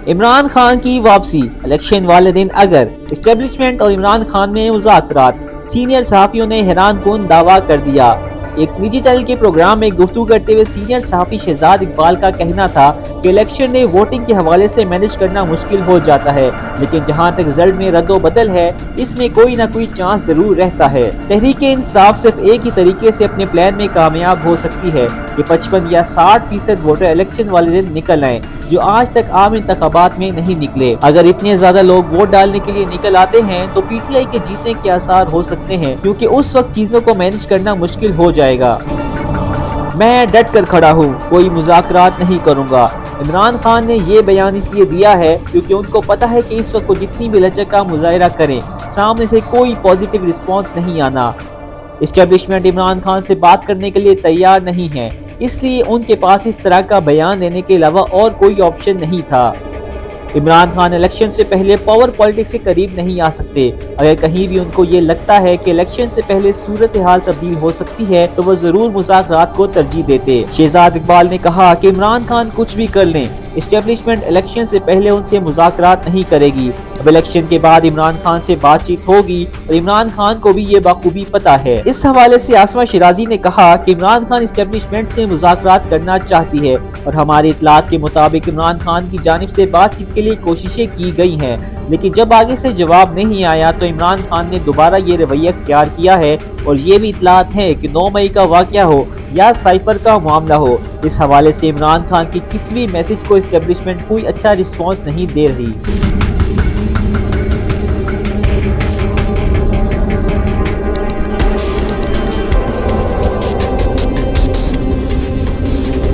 इमरान खान की वापसी, इलेक्शन वाले दिन अगर एस्टेब्लिशमेंट और इमरान खान में मुज़ाकरात, सीनियर सहाफियों ने हैरानकुन दावा कर दिया। एक निजी चैनल के प्रोग्राम में गुफ्तगू करते हुए सीनियर सहाफी शहजाद इकबाल का कहना था कि इलेक्शन में वोटिंग के हवाले से मैनेज करना मुश्किल हो जाता है, लेकिन जहां तक रिजल्ट में रद्दो बदल है, इसमें कोई ना कोई चांस जरूर रहता है। तहरीक इंसाफ सिर्फ एक ही तरीके से अपने प्लान में कामयाब हो सकती है कि 55 या 60% वोटर इलेक्शन वाले दिन निकल आए, जो आज तक आम इंतखाबात में नहीं निकले। अगर इतने ज्यादा लोग वोट डालने के लिए निकल आते हैं तो पीटीआई के जीतने के आसार हो सकते हैं, क्योंकि उस वक्त चीजों को मैनेज करना मुश्किल हो जाएगा। मैं डट कर खड़ा हूँ, कोई मुज़ाकरात नहीं करूँगा। इमरान खान ने ये बयान इसलिए दिया है क्योंकि उनको पता है कि इस वक्त वो जितनी भी लचक का मुजाहरा करें, सामने से कोई पॉजिटिव रिस्पॉन्स नहीं आना। एस्टेब्लिशमेंट इमरान खान से बात करने के लिए तैयार नहीं है, इसलिए उनके पास इस तरह का बयान देने के अलावा और कोई ऑप्शन नहीं था। इमरान खान इलेक्शन से पहले पावर पॉलिटिक्स के करीब नहीं आ सकते। अगर कहीं भी उनको ये लगता है कि इलेक्शन से पहले सूरत हाल तब्दील हो सकती है तो वो जरूर मुज़ाकरात को तरजीह देते। शहजाद इकबाल ने कहा कि इमरान खान कुछ भी कर लें, एस्टेब्लिशमेंट इलेक्शन से पहले उनसे मुज़ाकरात नहीं करेगी। अब इलेक्शन के बाद इमरान खान से बातचीत होगी और इमरान खान को भी ये बाखूबी पता है। इस हवाले से आसमा शिराजी ने कहा कि इमरान खान एस्टेब्लिशमेंट से मुज़ाकरात करना चाहती है और हमारी इत्तलात के मुताबिक इमरान खान की जानिब से बातचीत के लिए कोशिशें की गई हैं, लेकिन जब आगे से जवाब नहीं आया तो इमरान खान ने दोबारा ये रवैया इख्तियार किया है। और ये भी इत्तलात है कि 9 मई का वाक़या हो या साइफर का मामला हो, इस हवाले से इमरान खान की किसी भी मैसेज को एस्टेब्लिशमेंट कोई अच्छा रिस्पॉन्स नहीं दे रही।